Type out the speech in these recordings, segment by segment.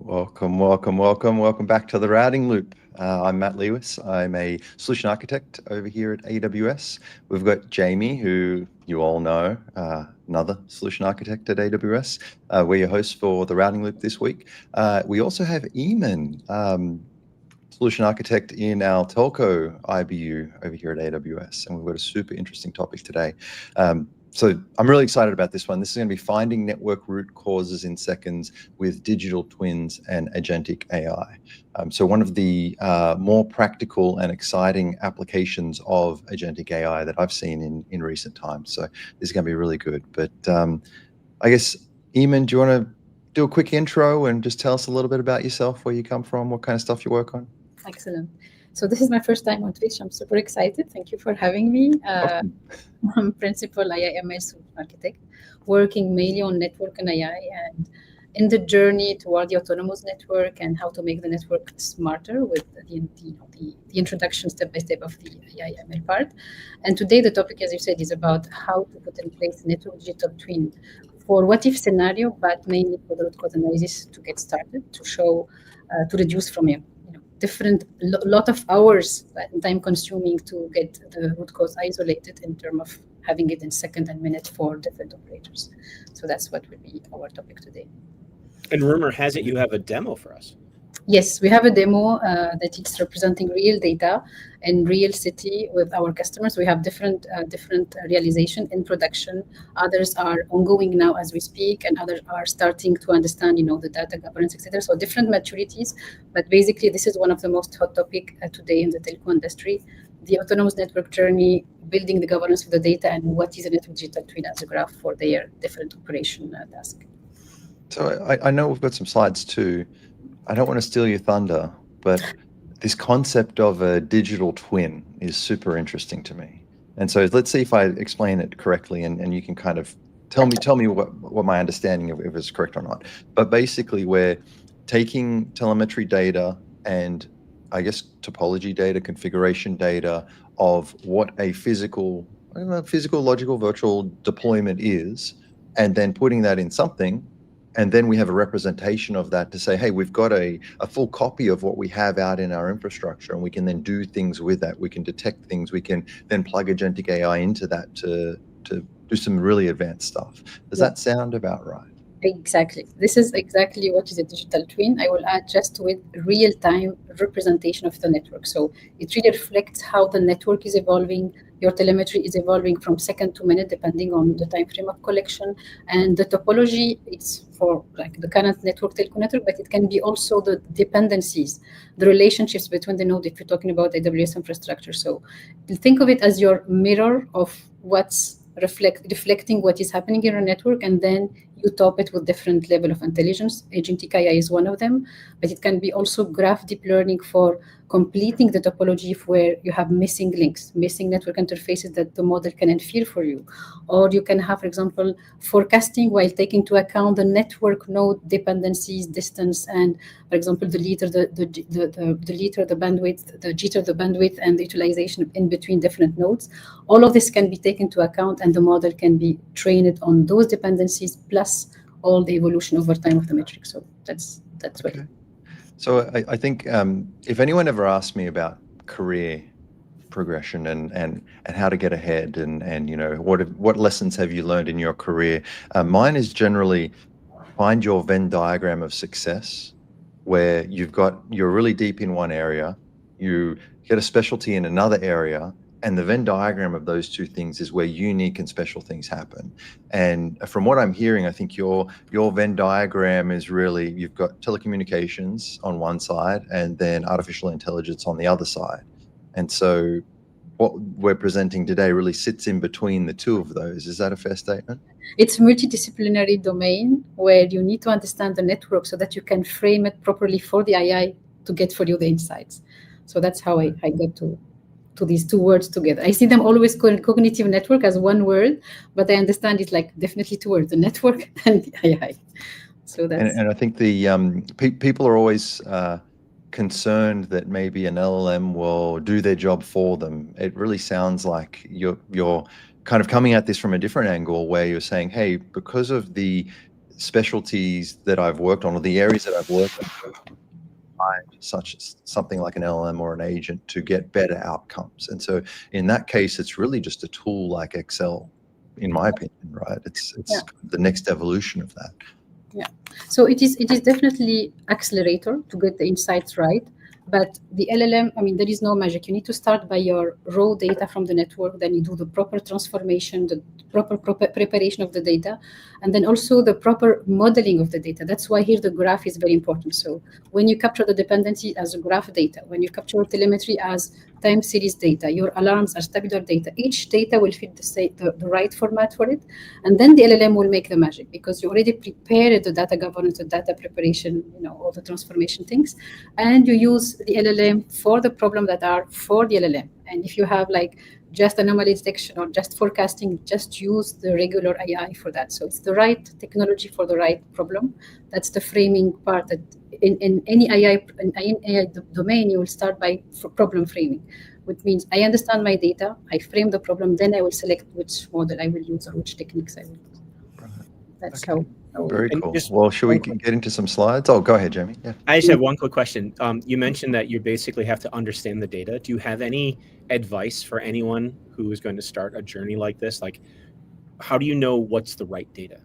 Welcome back to the Routing Loop. I'm Matt Lewis. I'm a solution architect over here at AWS. We've got Jamie, who you all know, another solution architect at AWS. We're your hosts for the Routing Loop this week. We also have Imen, solution architect in our telco IBU over here at AWS, and we've got a super interesting topic today. So I'm really excited about this one. This is going to be finding network root causes in seconds with digital twins and agentic AI. So one of the more practical and exciting applications of agentic AI that I've seen in recent times. So this is going to be really good. But I guess, Imen, do you want to do a quick intro and just tell us a little bit about yourself, where you come from, what kind of stuff you work on? Excellent. So this is my first time on Twitch. I'm super excited. Thank you for having me. Awesome. I'm principal AI/ML solution architect, working mainly on network and AI, and in the journey toward the autonomous network and how to make the network smarter with the introduction step by step of the AI/ML part. And today the topic, as you said, is about how to put in place a network digital twin for what if scenario, but mainly for the root cause analysis to get started, to show, to reduce from a lot of hours and time consuming to get the root cause isolated in terms of having it in second and minute for different operators. So that's what will be our topic today. And rumor has it you have a demo for us. Yes, we have a demo that is representing real data in real city with our customers. We have different realization in production. Others are ongoing now as we speak, and others are starting to understand, the data governance, etc. So different maturities, but basically this is one of the most hot topic today in the telco industry: the autonomous network journey, building the governance of the data, and what is a network digital twin as a graph for their different operation task. So I know we've got some slides too. I don't want to steal your thunder, but this concept of a digital twin is super interesting to me. And so let's see if I explain it correctly, and you can kind of tell me what my understanding of if it's correct or not. But basically, we're taking telemetry data and I guess topology data, configuration data of what a physical, logical, virtual deployment is, and then putting that in something. And then we have a representation of that to say, hey, we've got a full copy of what we have out in our infrastructure, and we can then do things with that. We can detect things. We can then plug agentic AI into that to do some really advanced stuff. Does that sound about right? Exactly. This is exactly what is a digital twin. I will add just with real-time representation of the network. So it really reflects how the network is evolving. Your telemetry is evolving from second to minute, depending on the time frame of collection. And the topology, it's for like the current network, telco network, but it can be also the dependencies, the relationships between the node if you're talking about AWS infrastructure. So think of it as your mirror of what's reflecting what is happening in your network, and then you top it with different level of intelligence. Agentic AI is one of them, but it can be also graph deep learning for completing the topology where you have missing links, missing network interfaces that the model can infer for you. Or you can have, for example, forecasting while taking into account the network node dependencies, distance, and, for example, the liter, the bandwidth, the jitter, the bandwidth, and the utilization in between different nodes. All of this can be taken into account, and the model can be trained on those dependencies plus all the evolution over time of the metric. So that's okay. What. So I think if anyone ever asked me about career progression and how to get ahead and what lessons have you learned in your career, mine is generally find your Venn diagram of success, where you're really deep in one area, you get a specialty in another area, and the Venn diagram of those two things is where unique and special things happen. And from what I'm hearing, I think your Venn diagram is really, you've got telecommunications on one side and then artificial intelligence on the other side. And so what we're presenting today really sits in between the two of those. Is that a fair statement? It's a multidisciplinary domain where you need to understand the network so that you can frame it properly for the AI to get for you the insights. So that's how I got to these two words together. I see them always cognitive network as one word, but I understand it's like definitely two words, the network and the AI. So that's... And I think the people are always concerned that maybe an LLM will do their job for them. It really sounds like you're kind of coming at this from a different angle, where you're saying, hey, because of the specialties that I've worked on, or the areas that I've worked on, such as something like an LLM or an agent to get better outcomes. And so in that case, it's really just a tool like Excel, in my opinion, right? It's the next evolution of that. Yeah. So it is definitely accelerator to get the insights right. But the LLM, I mean, there is no magic. You need to start by your raw data from the network, then you do the proper transformation, the proper preparation of the data, and then also the proper modeling of the data. That's why here the graph is very important. So when you capture the dependency as a graph data, when you capture telemetry as time series data, your alarms as tabular data, each data will fit the right format for it. And then the LLM will make the magic because you already prepared the data governance, the data preparation, all the transformation things. And you use the LLM for the problem that are for the LLM. And if you have like just anomaly detection or just forecasting, just use the regular AI for that. So it's the right technology for the right problem. That's the framing part that in any AI domain, you will start by problem framing, which means I understand my data, I frame the problem, then I will select which model I will use or which techniques I will use. That's okay. how Very cool. Well, should we get into some slides? Oh, go ahead, Jamie. Yeah. I just have one quick question. You mentioned that you basically have to understand the data. Do you have any advice for anyone who is going to start a journey like this? Like, how do you know what's the right data?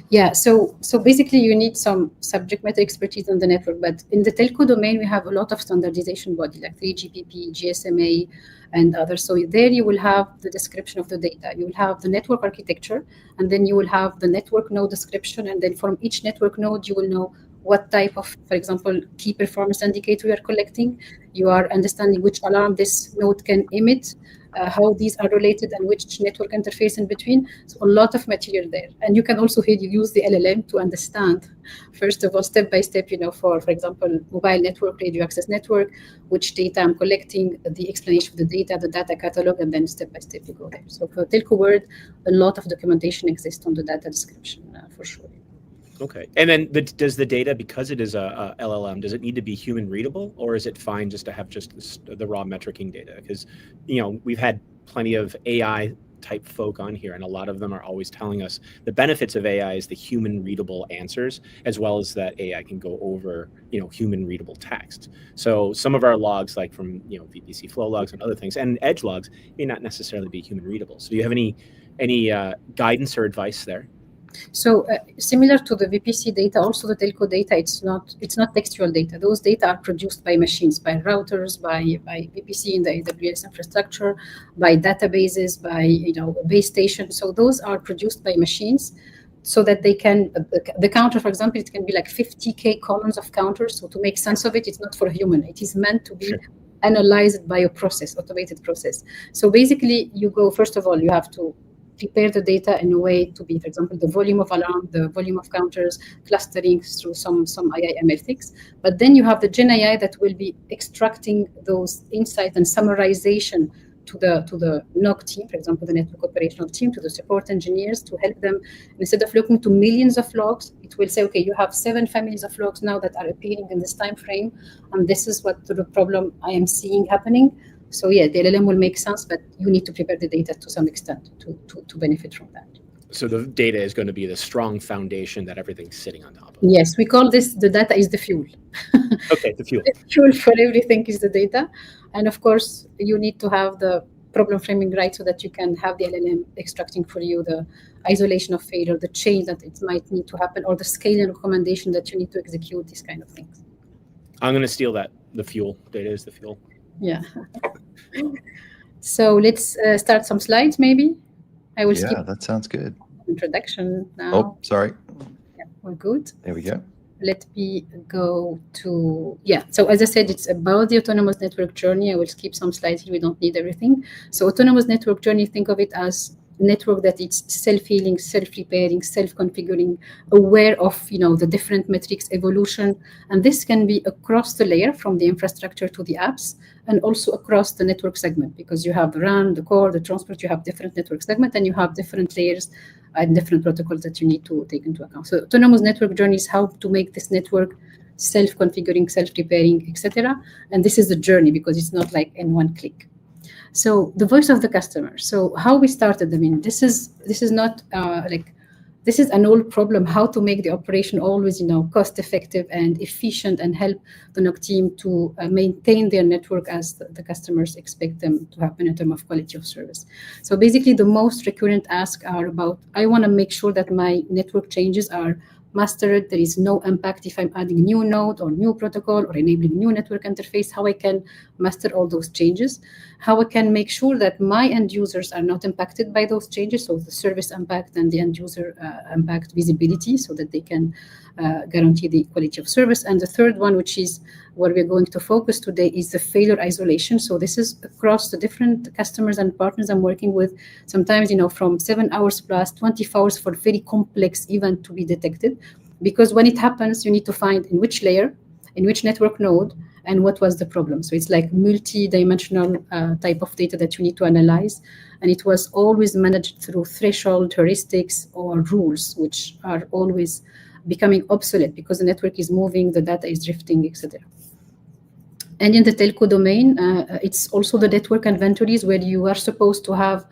Yeah, so basically you need some subject matter expertise on the network, but in the telco domain, we have a lot of standardization body like 3GPP, GSMA, and others. So there you will have the description of the data. You will have the network architecture, and then you will have the network node description, and then from each network node, you will know what type of, for example, key performance indicator you are collecting. You are understanding which alarm this node can emit, how these are related, and which network interface in between. So a lot of material there. And you can also use the LLM to understand, first of all, step by step, for example, mobile network, radio access network, which data I'm collecting, the explanation of the data catalog, and then step by step you go there. So for telco world, a lot of documentation exists on the data description for sure. Okay. And then does the data, because it is a LLM, does it need to be human readable, or is it fine just to have just the raw metricing data? Because, we've had plenty of AI type folk on here, and a lot of them are always telling us the benefits of AI is the human readable answers, as well as that AI can go over, human readable text. So some of our logs, like from, VPC flow logs and other things, and edge logs, may not necessarily be human readable. So do you have any guidance or advice there? So similar to the VPC data, also the telco data, it's not textual data. Those data are produced by machines, by routers, by VPC in the AWS infrastructure, by databases, by base stations. So those are produced by machines, so that they can the counter, for example, it can be like 50K columns of counters. So to make sense of it, it's not for a human. It is meant to be analyzed by a process, automated process. So basically, you go, first of all, you have to prepare the data in a way to be, for example, the volume of alarm, the volume of counters, clustering through some AI ML things. But then you have the Gen AI that will be extracting those insights and summarization to the NOC team, for example, the network operational team, to the support engineers, to help them. Instead of looking to millions of logs, it will say, okay, you have 7 families of logs now that are appearing in this time frame, and this is what the problem I am seeing happening. So yeah, the LLM will make sense, but you need to prepare the data to some extent to benefit from that. So the data is going to be the strong foundation that everything's sitting on top of. Yes, we call this, the data is the fuel. Okay, the fuel. The fuel for everything is the data. And of course, you need to have the problem framing right so that you can have the LLM extracting for you the isolation of failure, the change that it might need to happen, or the scaling recommendation that you need to execute, these kind of things. I'm going to steal that. The fuel. Data is the fuel. Yeah. So let's start some slides, maybe. I will skip. Yeah, that sounds good. Introduction now. Oh, sorry. Yeah, we're good. There we go. Let me go to, so as I said, it's about the autonomous network journey. I will skip some slides here. We don't need everything. So autonomous network journey, think of it as network that it's self-healing, self-repairing, self-configuring, aware of the different metrics evolution, and this can be across the layer from the infrastructure to the apps, and also across the network segment, because you have the RAN, the core, the transport. You have different network segment, and you have different layers and different protocols that you need to take into account. So autonomous network journey is how to make this network self-configuring, self-repairing, etc. And this is the journey, because it's not like in one click. So the voice of the customer. So how we started, I mean, this is not like this is an old problem, how to make the operation always, cost effective and efficient, and help the NOC team to maintain their network as the customers expect them to happen in terms of quality of service. So basically, the most recurrent asks are about, I want to make sure that my network changes are mastered. There is no impact if I'm adding new node or new protocol or enabling new network interface, how I can master all those changes, how I can make sure that my end users are not impacted by those changes, so the service impact and the end user impact visibility, so that they can guarantee the quality of service. And the third one, which is where we're going to focus today, is the failure isolation. So this is across the different customers and partners I'm working with, sometimes, from 7 hours plus 24 hours for very complex event to be detected. Because when it happens, you need to find in which layer, in which network node, and what was the problem. So it's like multi-dimensional type of data that you need to analyze. And it was always managed through threshold heuristics or rules, which are always becoming obsolete because the network is moving, the data is drifting, etc. And in the telco domain, it's also the network inventories where you are supposed to have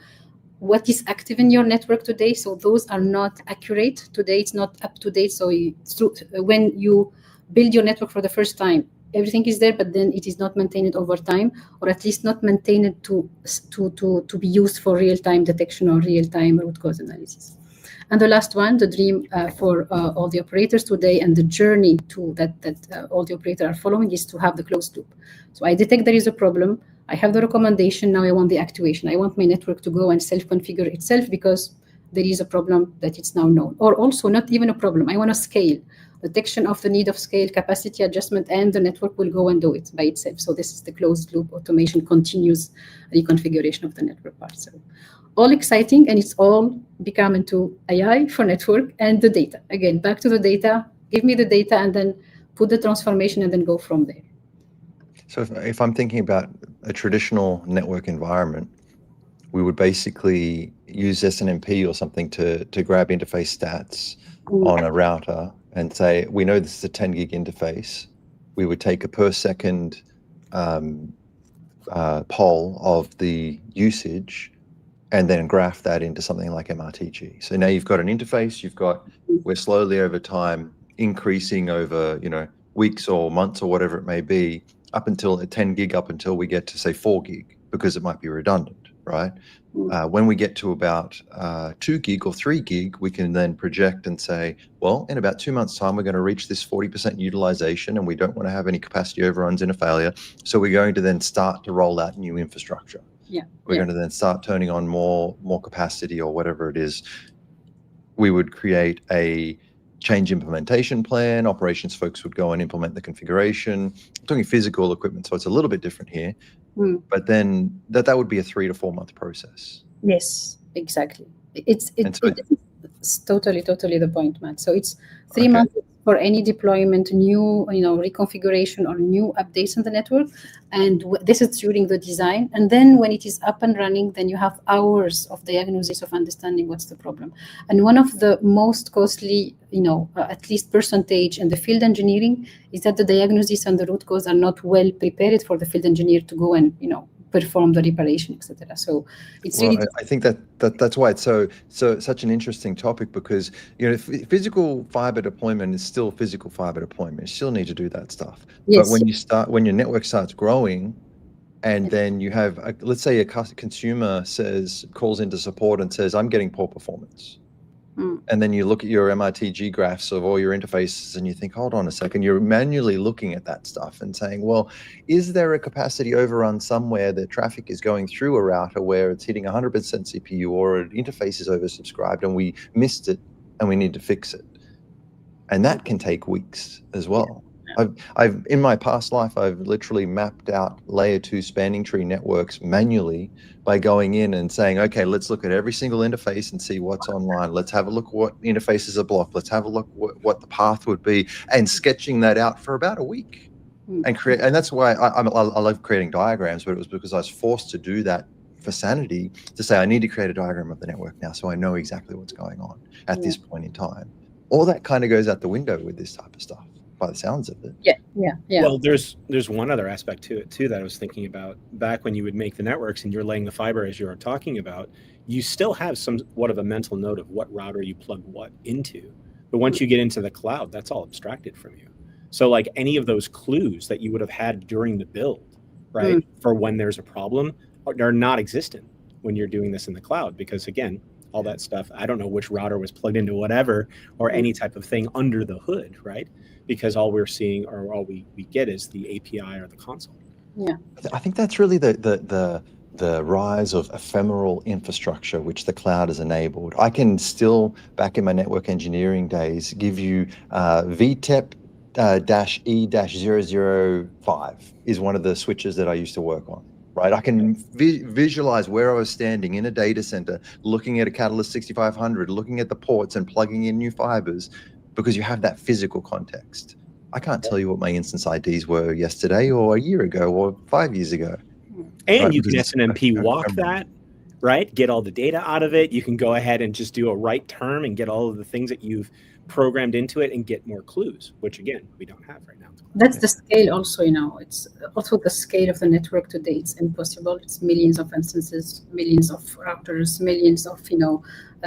what is active in your network today. So those are not accurate today. It's not up to date. So when you build your network for the first time, everything is there, but then it is not maintained over time, or at least not maintained to be used for real-time detection or real-time root cause analysis. And the last one, the dream for all the operators today, and the journey to that all the operators are following, is to have the closed loop. So I detect there is a problem. I have the recommendation. Now I want the activation. I want my network to go and self-configure itself because there is a problem that it's now known. Or also not even a problem. I want to scale. Detection of the need of scale, capacity adjustment, and the network will go and do it by itself. So this is the closed loop automation, continuous reconfiguration of the network part. So all exciting, and it's all become into AI for network and the data. Again, back to the data, give me the data and then put the transformation and then go from there. So if I'm thinking about a traditional network environment, we would basically use SNMP or something to grab interface stats on a router and say, we know this is a 10 gig interface. We would take a per second poll of the usage and then graph that into something like MRTG. So now you've got an interface, we're slowly over time increasing over, weeks or months or whatever it may be, up until 10 gig, up until we get to say 4 gig, because it might be redundant, right? When we get to about 2 gig or 3 gig, we can then project and say, well, in about 2 months' time, we're going to reach this 40% utilization, and we don't want to have any capacity overruns in a failure. So we're going to then start to roll out new infrastructure. We're going to then start turning on more capacity or whatever it is. We would create a change implementation plan. Operations folks would go and implement the configuration. I'm talking physical equipment, so it's a little bit different here. But then that would be a 3 to 4 month process. Yes, exactly. It's totally the point, Matt. So it's 3 months for any deployment, new reconfiguration or new updates on the network, and this is during the design. And then when it is up and running, then you have hours of diagnosis, of understanding what's the problem. And one of the most costly, at least percentage in the field engineering, is that the diagnosis and the root cause are not well prepared for the field engineer to go and perform the reparation, etc. So it's really. I think that's why it's such an interesting topic, because physical fiber deployment is still physical fiber deployment. You still need to do that stuff. Yes. But when your network starts growing, and then you have let's say a consumer calls into support and says, I'm getting poor performance. And then you look at your MRTG graphs of all your interfaces and you think, hold on a second, you're manually looking at that stuff and saying, well, is there a capacity overrun somewhere that traffic is going through a router where it's hitting 100% CPU, or an interface is oversubscribed and we missed it and we need to fix it? And that can take weeks as well. I've in my past life, I've literally mapped out layer 2 spanning tree networks manually by going in and saying, okay, let's look at every single interface and see what's online. Let's have a look what interfaces are blocked. Let's have a look what the path would be, and sketching that out for about a week. And that's why I love creating diagrams, but it was because I was forced to do that for sanity, to say I need to create a diagram of the network now so I know exactly what's going on at this point in time. All that kind of goes out the window with this type of stuff. by the sounds of it. Yeah. Well, there's one other aspect to it too that I was thinking about. Back when you would make the networks and you're laying the fiber as you were talking about, you still have somewhat of a mental note of what router you plug what into. But once you get into the cloud, that's all abstracted from you. So like any of those clues that you would have had during the build, right, for when there's a problem, are not existent when you're doing this in the cloud, because again, all that stuff, I don't know which router was plugged into whatever or any type of thing under the hood, right? Because all we're seeing or all we get is the API or the console. Yeah. I think that's really the rise of ephemeral infrastructure which the cloud has enabled. I can still, back in my network engineering days, give you VTEP -E-005 is one of the switches that I used to work on. Right, I can visualize where I was standing in a data center, looking at a Catalyst 6500, looking at the ports and plugging in new fibers, because you have that physical context. I can't tell you what my instance IDs were yesterday or a year ago or 5 years ago. And Right, you can because SNMP walk that, right? Get all the data out of it. You can go ahead and just do a write term and get all of the things that you've programmed into it and get more clues, which again, we don't have right now. That's the scale also, it's also the scale of the network today. It's impossible. It's millions of instances, millions of routers, millions of,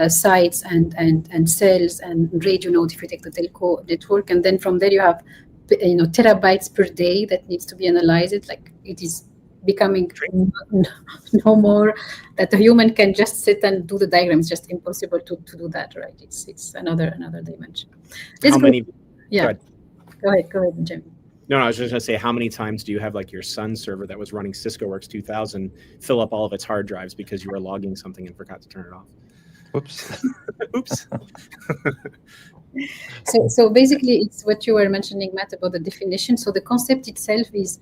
sites and cells and radio node if you take the telco network. And then from there you have, terabytes per day that needs to be analyzed. Like it is becoming no more that a human can just sit and do the diagram. It's just impossible to do that, right? It's another dimension. How many? Yeah. Go ahead, Jim. No, I was just gonna say, how many times do you have like your Sun server that was running Cisco Works 2000 fill up all of its hard drives because you were logging something and forgot to turn it off? Oops. Oops. So basically, it's what you were mentioning, Matt, about the definition. So the concept itself is,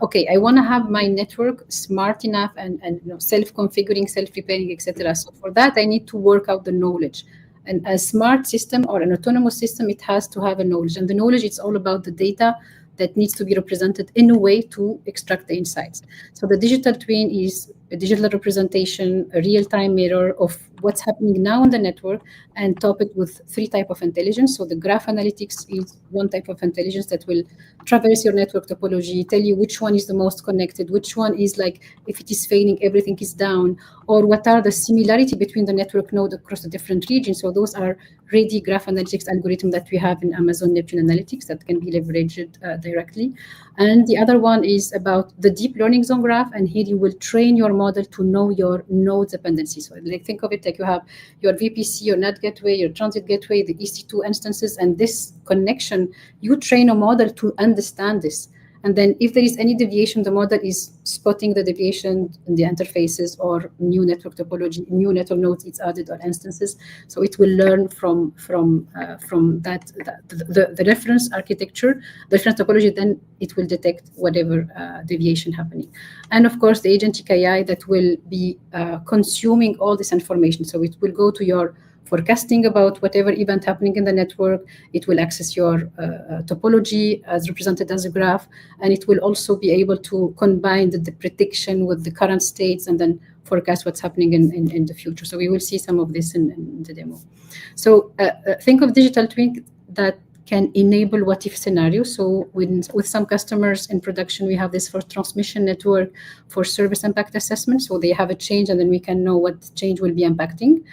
okay, I want to have my network smart enough and self-configuring, self-repairing, etc. So for that, I need to work out the knowledge. And a smart system or an autonomous system, it has to have a knowledge. And the knowledge, it's all about the data that needs to be represented in a way to extract the insights. So the digital twin is a digital representation, a real-time mirror of what's happening now on the network, and top it with 3 types of intelligence. So the graph analytics is one type of intelligence that will traverse your network topology, tell you which one is the most connected, which one is like, if it is failing, everything is down, or what are the similarity between the network node across the different regions. So those are ready graph analytics algorithm that we have in Amazon Neptune Analytics that can be leveraged directly. And the other one is about the deep learning zone graph. And here you will train your model to know your node dependencies. So like, think of it like you have your VPC, your NAT gateway, your transit gateway, the EC2 instances, and this connection, you train a model to understand this. And then if there is any deviation, the model is spotting the deviation in the interfaces or new network topology, new network nodes it's added or instances. So it will learn from that the reference architecture, the reference topology, then it will detect whatever deviation happening. And of course, the agentic AI that will be consuming all this information. So it will go to your forecasting about whatever event happening in the network. It will access your topology as represented as a graph, and it will also be able to combine the prediction with the current states and then forecast what's happening in the future. So we will see some of this in the demo. So think of digital twin that can enable what-if scenarios. So with some customers in production, we have this for transmission network for service impact assessment. So they have a change, and then we can know what change will be impacting.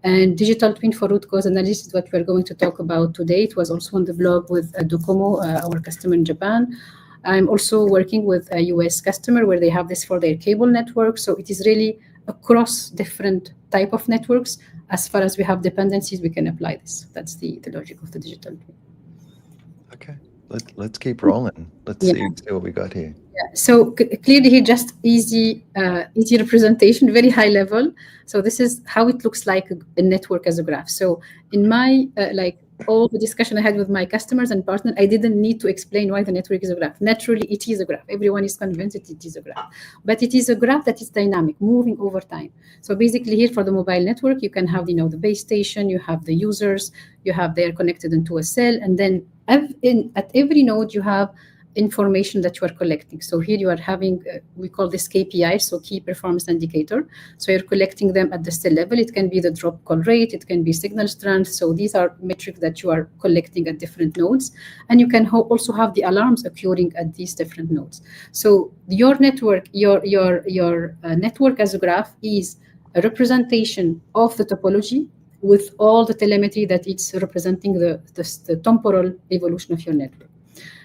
And digital twin for root cause analysis is what we're going to talk about today. It was also on the blog with Docomo, our customer in Japan. I'm also working with a US customer where they have this for their cable network. So it is really across different type of networks. As far as we have dependencies, we can apply this. That's the logic of the digital twin. Okay, let's keep rolling. Let's see what we got here. Yeah. So clearly here, just easy representation, very high level. So this is how it looks like a network as a graph. So in my, all the discussion I had with my customers and partners, I didn't need to explain why the network is a graph. Naturally, it is a graph. Everyone is convinced that it is a graph. But it is a graph that is dynamic, moving over time. So basically here for the mobile network, you can have, the base station, you have the users, you have they're connected into a cell, and then at every node, you have information that you are collecting. So here you are having, we call this KPI, so key performance indicator. So you're collecting them at the cell level. It can be the drop call rate, it can be signal strength. So these are metrics that you are collecting at different nodes. And you can also have the alarms occurring at these different nodes. So your network, your network as a graph is a representation of the topology with all the telemetry that it's representing the temporal evolution of your network.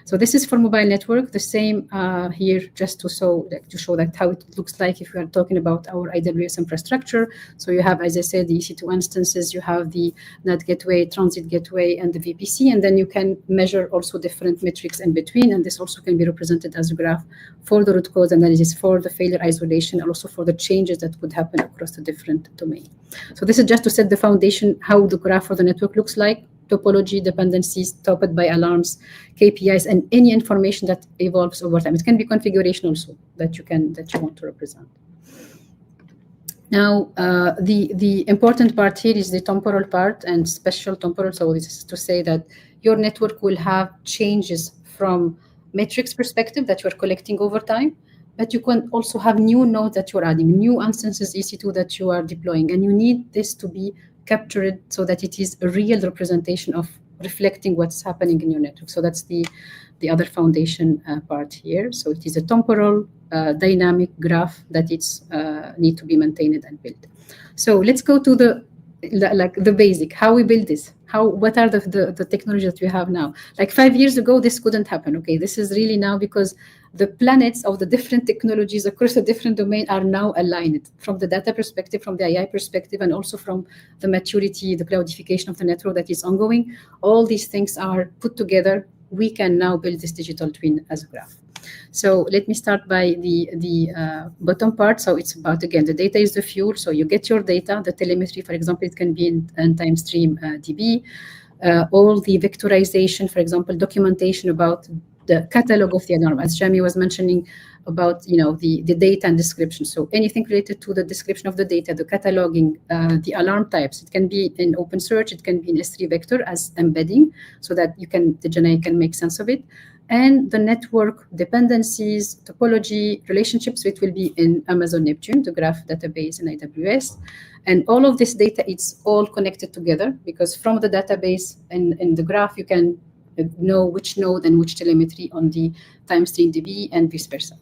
So this is for mobile network. The same here, just to show that how it looks like if we are talking about our AWS infrastructure. So you have, as I said, the EC2 instances, you have the NAT gateway, transit gateway, and the VPC, and then you can measure also different metrics in between, and this also can be represented as a graph for the root cause analysis, for the failure isolation, and also for the changes that could happen across the different domain. So this is just to set the foundation, how the graph for the network looks like. Topology, dependencies, topped by alarms, KPIs, and any information that evolves over time. It can be configuration also that you want to represent. Now, the important part here is the temporal part and special temporal. So this is to say that your network will have changes from metrics perspective that you are collecting over time, but you can also have new nodes that you are adding, new instances EC2 that you are deploying, and you need this to be captured so that it is a real representation of reflecting what's happening in your network. So that's the other foundation part here. So it is a temporal dynamic graph that it's need to be maintained and built. So let's go to the basic, how we build this. What are the technologies that we have now? Like 5 years ago, this couldn't happen. Okay, this is really now because the planets of the different technologies across the different domain are now aligned from the data perspective, from the AI perspective, and also from the maturity, the cloudification of the network that is ongoing. All these things are put together. We can now build this digital twin as a graph. So let me start by the bottom part. So it's about, again, the data is the fuel. So you get your data, the telemetry, for example, it can be in time stream DB. All the vectorization, for example, documentation about the catalog of the alarm, as Jamie was mentioning about, the data and description. So anything related to the description of the data, the cataloging, the alarm types. It can be in OpenSearch, it can be in S3 vector as embedding, so that the GenAI can make sense of it. And the network dependencies, topology, relationships, it will be in Amazon Neptune, the graph database in AWS. And all of this data, it's all connected together, because from the database and in the graph, you can know which node and which telemetry on the time stream DB and vice versa.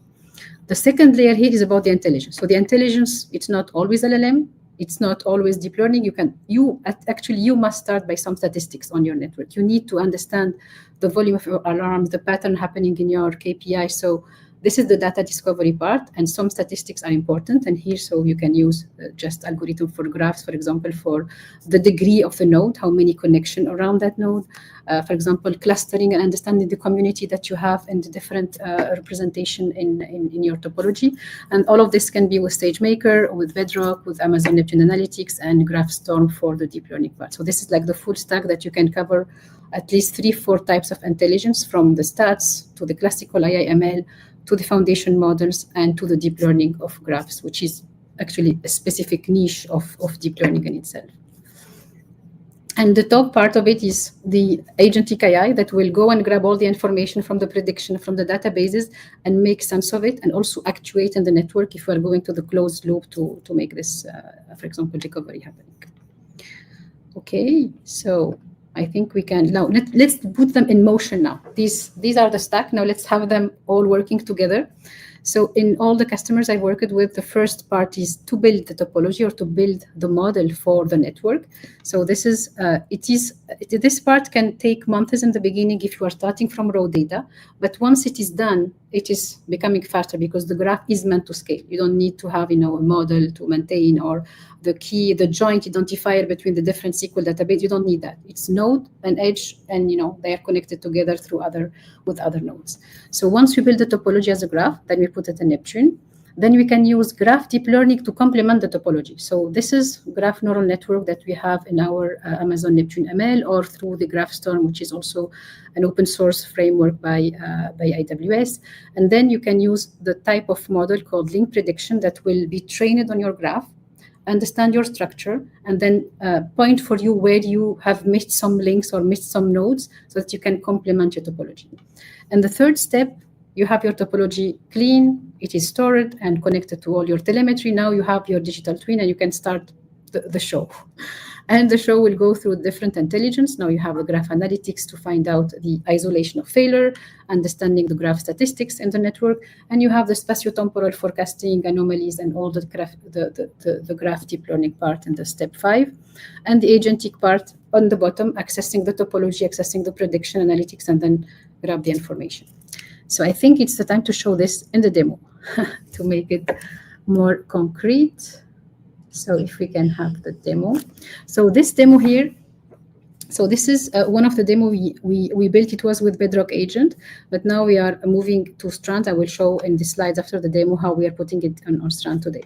The second layer here is about the intelligence. So the intelligence, it's not always LLM. It's not always deep learning. You must start by some statistics on your network. You need to understand the volume of your alarms, the pattern happening in your KPI. So this is the data discovery part, and some statistics are important. And here, so you can use just algorithm for graphs, for example, for the degree of the node, how many connections around that node. For example, clustering and understanding the community that you have and the different representation in your topology. And all of this can be with SageMaker, with Bedrock, with Amazon Neptune Analytics, and GraphStorm for the deep learning part. So this is like the full stack that you can cover at least 3-4 types of intelligence, from the stats to the classical AI ML, to the foundation models, and to the deep learning of graphs, which is actually a specific niche of deep learning in itself. And the top part of it is the agentic AI that will go and grab all the information from the prediction, from the databases, and make sense of it, and also actuate in the network if we are going to the closed loop to make this, for example, recovery happening. Okay, so I think we can now let's put them in motion now. These are the stack. Now let's have them all working together. So in all the customers I worked with, the first part is to build the topology or to build the model for the network. So this is this part can take months in the beginning if you are starting from raw data, but once it is done, it is becoming faster because the graph is meant to scale. You don't need to have a model to maintain, or the joint identifier between the different SQL database. You don't need that. It's node and edge, and they are connected together with other nodes. So once we build the topology as a graph, then we put it in Neptune. Then we can use graph deep learning to complement the topology. So this is graph neural network that we have in our Amazon Neptune ML, or through the GraphStorm, which is also an open source framework by AWS. And then you can use the type of model called link prediction that will be trained on your graph. understand your structure, and then point for you where you have missed some links or missed some nodes so that you can complement your topology. And the third step, you have your topology clean, it is stored and connected to all your telemetry. Now you have your digital twin and you can start the show. And the show will go through different intelligence. Now you have the graph analytics to find out the isolation of failure, understanding the graph statistics in the network, and you have the spatiotemporal forecasting, anomalies, and all the graph deep learning part in the step 5. And the agentic part on the bottom, accessing the topology, accessing the prediction analytics, and then grab the information. So I think it's the time to show this in the demo to make it more concrete. So if we can have the demo. So this demo here, so this is one of the demo we built. It was with Bedrock Agent, but now we are moving to Strand. I will show in the slides after the demo how we are putting it on Strand today.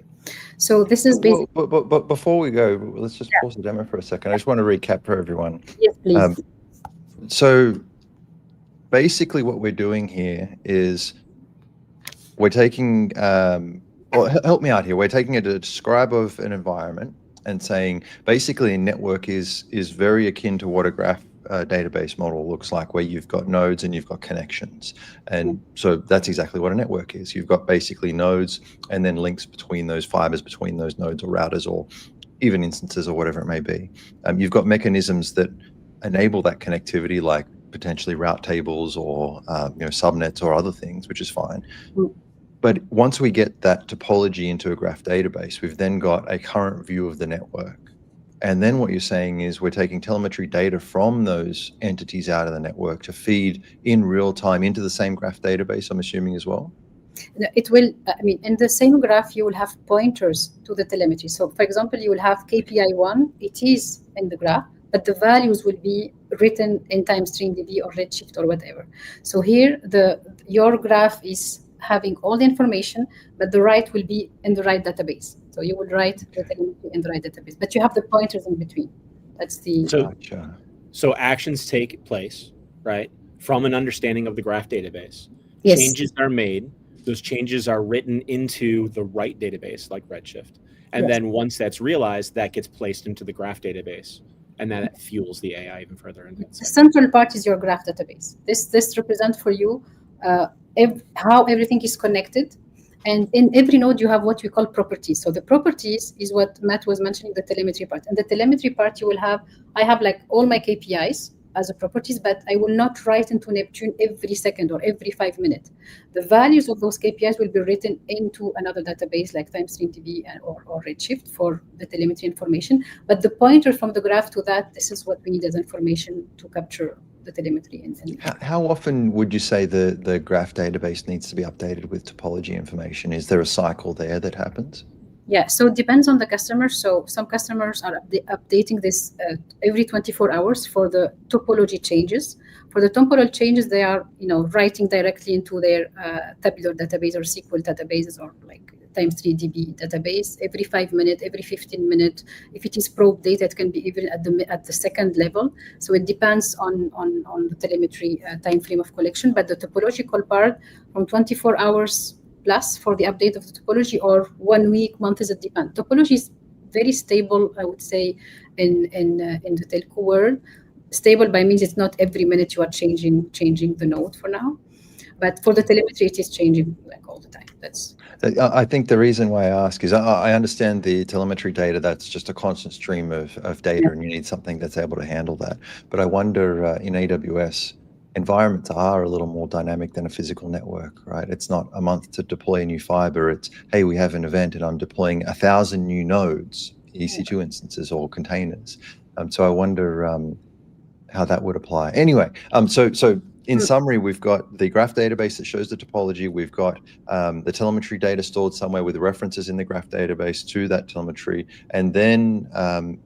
So this is basically... But before we go, let's just pause the demo for a second. I just want to recap for everyone. Yes, please. So basically what we're doing here is we're taking... well, help me out here. We're taking a describe of an environment and saying basically a network is very akin to what a graph database model looks like, where you've got nodes and you've got connections. And so that's exactly what a network is. You've got basically nodes and then links between those fibers, between those nodes or routers or even instances or whatever it may be. You've got mechanisms that enable that connectivity, like potentially route tables or subnets or other things, which is fine. But once we get that topology into a graph database, we've then got a current view of the network. And then what you're saying is we're taking telemetry data from those entities out of the network to feed in real time into the same graph database, I'm assuming as well? It will, in the same graph, you will have pointers to the telemetry. So for example, you will have KPI1, it is in the graph, but the values will be written in TimeStreamDB or Redshift or whatever. So here, your graph is having all the information, but the write will be in the right database. So you will write the telemetry in the right database, but you have the pointers in between. That's the... So actions take place, right, from an understanding of the graph database. Yes. Changes are made. Those changes are written into the right database, like Redshift. And then once that's realized, that gets placed into the graph database. And then it fuels the AI even further. The central part is your graph database. This represents for you how everything is connected. And in every node, you have what we call properties. So the properties is what Matt was mentioning, the telemetry part. And the telemetry part, you will have, I have like all my KPIs as a properties, but I will not write into Neptune every second or every 5 minutes. The values of those KPIs will be written into another database like TimeStreamDB or Redshift for the telemetry information. But the pointer from the graph to that, this is what we need as information to capture the telemetry. How often would you say the graph database needs to be updated with topology information? Is there a cycle there that happens? Yeah, so it depends on the customer. So some customers are updating this every 24 hours for the topology changes. For the temporal changes, they are writing directly into their tabular database or SQL databases or like TimeStreamDB database every 5 minutes, every 15 minutes. If it is probe data, it can be even at the second level. So it depends on the telemetry time frame of collection. But the topological part from 24 hours plus for the update of the topology, or 1 week, month, is it depend. Topology is very stable, I would say, in the telco world. Stable by means it's not every minute you are changing the node for now, but for the telemetry it is changing like all the time. I think the reason why I ask is I understand the telemetry data, that's just a constant stream of data, and you need something that's able to handle that. But I wonder in AWS, environments are a little more dynamic than a physical network, right? It's not a month to deploy a new fiber. It's, hey, we have an event and I'm deploying 1,000 new nodes, EC2 instances or containers. So I wonder how that would apply. Anyway, so in summary, we've got the graph database that shows the topology. We've got the telemetry data stored somewhere with references in the graph database to that telemetry. And then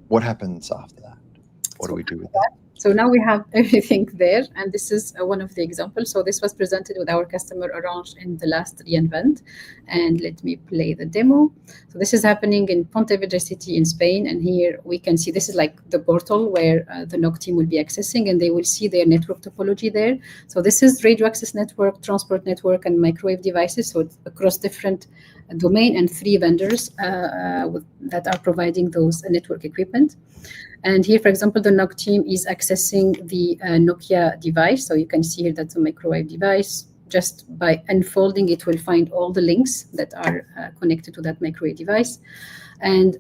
what happens after that? What do we do with that? So now we have everything there, and this is one of the examples. So this was presented with our customer Orange in the last reInvent, and let me play the demo. So this is happening in Pontevedra city in Spain, and here we can see this is like the portal where the NOC team will be accessing, and they will see their network topology there. So this is radio access network, transport network, and microwave devices. So it's across different domain and 3 vendors that are providing those network equipment. And here, for example, the NOC team is accessing the Nokia device. So you can see here that's a microwave device. Just by unfolding, it will find all the links that are connected to that microwave device. And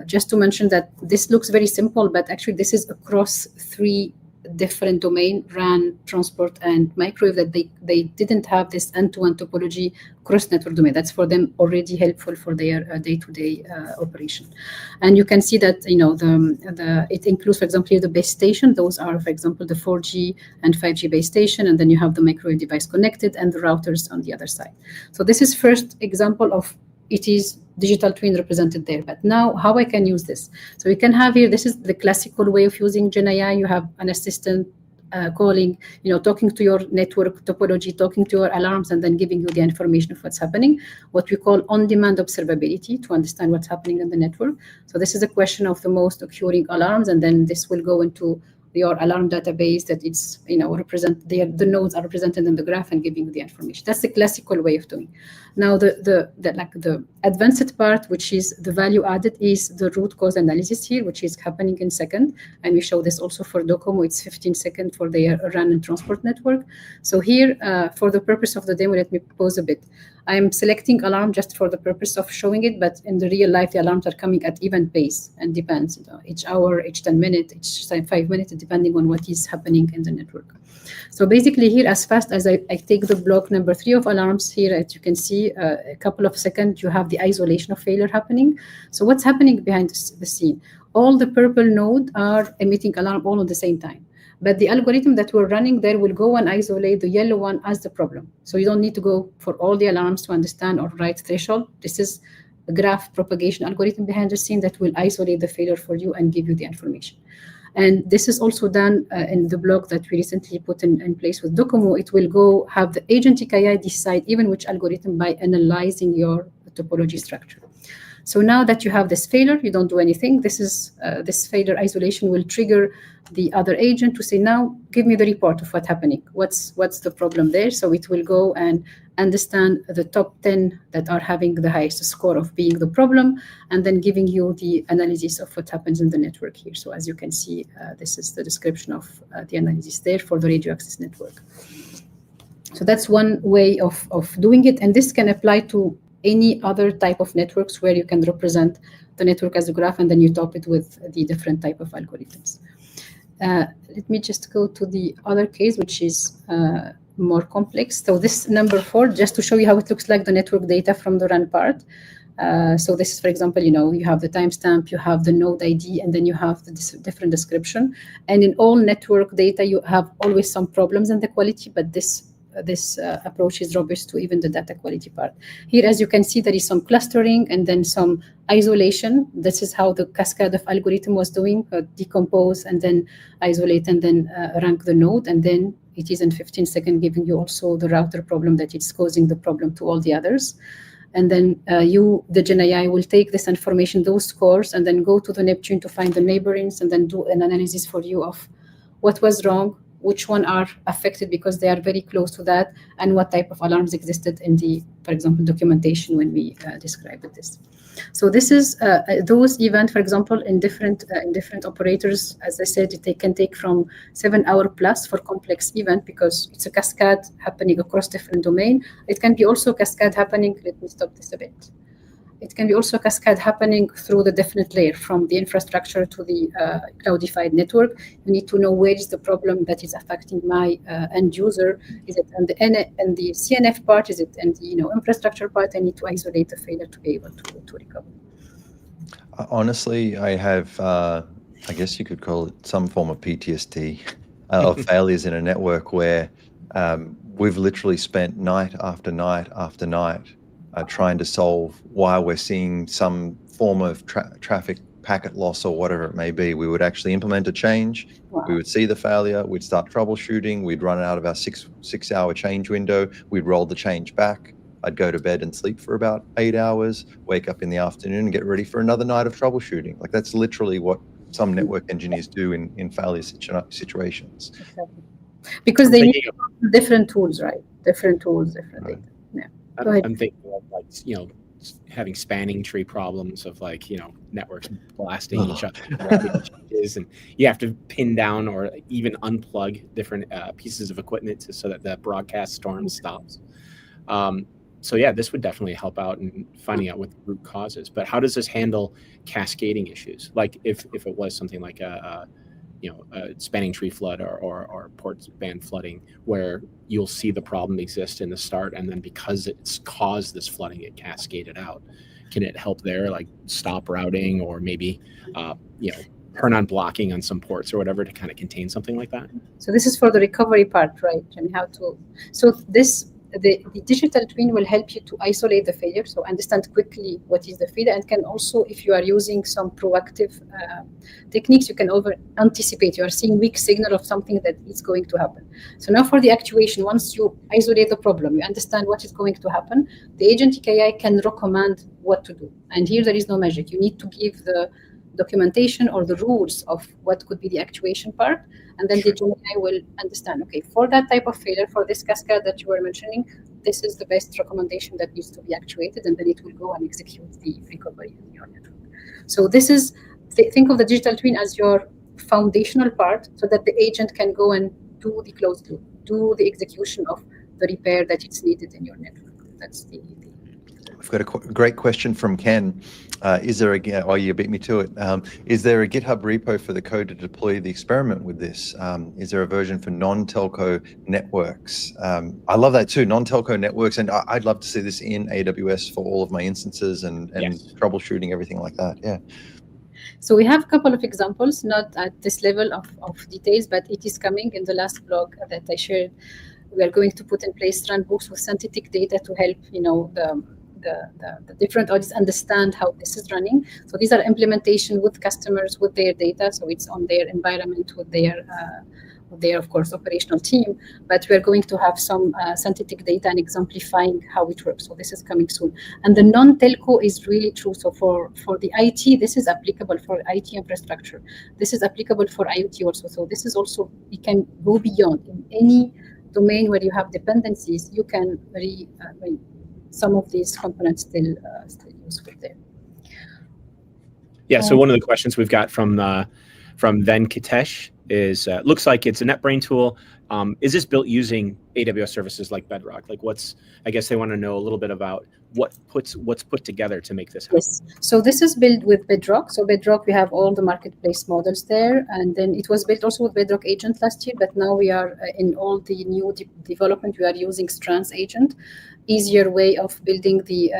just to mention that this looks very simple, but actually this is across 3 different domain, RAN, transport, and microwave, that they didn't have this end-to-end topology cross-network domain. That's for them already helpful for their day-to-day operation. And you can see that, it includes, for example, here the base station. Those are, for example, the 4G and 5G base station, and then you have the microwave device connected and the routers on the other side. So this is first example of it is digital twin represented there. But now how I can use this? So we can have here, this is the classical way of using Gen AI. You have an assistant calling, talking to your network topology, talking to your alarms, and then giving you the information of what's happening, what we call on-demand observability to understand what's happening in the network. So this is a question of the most occurring alarms, and then this will go into your alarm database that it's, represent the nodes are represented in the graph and giving you the information. That's the classical way of doing. Now the advanced part, which is the value added, is the root cause analysis here, which is happening in second. And we show this also for Docomo. It's 15 seconds for their RAN and transport network. So here, for the purpose of the demo, let me pause a bit. I'm selecting alarm just for the purpose of showing it, but in the real life, the alarms are coming at even pace and depends, each hour, each 10 minutes, each 5 minutes, depending on what is happening in the network. So basically here, as fast as I take the block number 3 of alarms here, as you can see, a couple of seconds, you have the isolation of failure happening. So what's happening behind the scene? All the purple nodes are emitting alarm all at the same time. But the algorithm that we're running there will go and isolate the yellow one as the problem. So you don't need to go for all the alarms to understand or write threshold. This is a graph propagation algorithm behind the scene that will isolate the failure for you and give you the information. And this is also done in the blog that we recently put in place with Docomo. It will go have the agentic AI decide even which algorithm by analyzing your topology structure. So now that you have this failure, you don't do anything. This failure isolation will trigger the other agent to say, now give me the report of what's happening. What's the problem there? So it will go and understand the top 10 that are having the highest score of being the problem, and then giving you the analysis of what happens in the network here. So as you can see, this is the description of the analysis there for the radio access network. So that's one way of doing it. And this can apply to any other type of networks where you can represent the network as a graph, and then you top it with the different type of algorithms. Let me just go to the other case, which is more complex. So this number 4, just to show you how it looks like the network data from the RAN part. So this is, for example, you have the timestamp, you have the node ID, and then you have the different description. And in all network data, you have always some problems in the quality, but this approach is robust to even the data quality part. Here, as you can see, there is some clustering and then some isolation. This is how the cascade of algorithm was doing, decompose and then isolate and then rank the node. And then it is in 15 seconds giving you also the router problem that it's causing the problem to all the others. And then the Gen AI will take this information, those scores, and then go to the Neptune to find the neighborings and then do an analysis for you of what was wrong, which one are affected because they are very close to that, and what type of alarms existed in the, for example, documentation when we described this. So this is those events, for example, in different operators. As I said, they can take from 7 hours plus for complex event because it's a cascade happening across different domain. It can be also cascade happening. Let me stop this a bit. It can be also a cascade happening through the definite layer from the infrastructure to the cloudified network. You need to know where is the problem that is affecting my end user. Is it in the CNF part? Is it in the infrastructure part? I need to isolate the failure to be able to recover. Honestly, I have, I guess you could call it some form of PTSD of failures in a network where we've literally spent night after night after night trying to solve why we're seeing some form of traffic packet loss or whatever it may be. We would actually implement a change. Wow. We would see the failure. We'd start troubleshooting. We'd run out of our six-hour change window. We'd roll the change back. I'd go to bed and sleep for about 8 hours, wake up in the afternoon and get ready for another night of troubleshooting. Like that's literally what some network engineers do in failure situations. Exactly. Because they need different tools, right? Different tools, different data. Yeah. I'm thinking of having spanning tree problems of like, networks blasting each other, routing changes, and you have to pin down or even unplug different pieces of equipment so that the broadcast storm stops. So yeah, this would definitely help out in finding out what the root cause is. But how does this handle cascading issues? Like if it was something like a spanning tree flood or port band flooding, where you'll see the problem exist in the start, and then because it's caused this flooding, it cascaded out. Can it help there, like stop routing or maybe turn on blocking on some ports or whatever to kind of contain something like that? So this is for the recovery part, right? And the digital twin will help you to isolate the failure, so understand quickly what is the failure, and can also, if you are using some proactive techniques, you can anticipate. You are seeing weak signal of something that is going to happen. So now for the actuation, once you isolate the problem, you understand what is going to happen, the agentic AI can recommend what to do. And here there is no magic. You need to give the documentation or the rules of what could be the actuation part, and then the Gemini will understand, okay, for that type of failure, for this cascade that you were mentioning, this is the best recommendation that needs to be actuated, and then it will go and execute the recovery in your network. So this is, think of the digital twin as your foundational part, so that the agent can go and do the closed loop, do the execution of the repair that is needed in your network. That's the We've got a great question from Ken. You beat me to it. Is there a GitHub repo for the code to deploy the experiment with this? Is there a version for non-telco networks? I love that too, non-telco networks, and I'd love to see this in AWS for all of my instances and yes, troubleshooting, everything like that. Yeah. So we have a couple of examples, not at this level of details, but it is coming in the last blog that I shared. We are going to put in place runbooks with synthetic data to help, the different audits understand how this is running. So these are implementation with customers, with their data. So it's on their environment with their, of course, operational team. But we're going to have some synthetic data and exemplifying how it works. So this is coming soon. And the non-telco is really true. So for the IT, this is applicable for IT infrastructure. This is applicable for IoT also. So this is also, it can go beyond. In any domain where you have dependencies, you can some of these components still useful there. Yeah. So one of the questions we've got from Venkitesh is, looks like it's a NetBrain tool. Is this built using AWS services like Bedrock? Like I guess they want to know a little bit about what's put together to make this happen. Yes. So this is built with Bedrock. So Bedrock, we have all the marketplace models there. And then it was built also with Bedrock Agent last year, but now we are in all the new development, we are using Strands Agent. Easier way of building the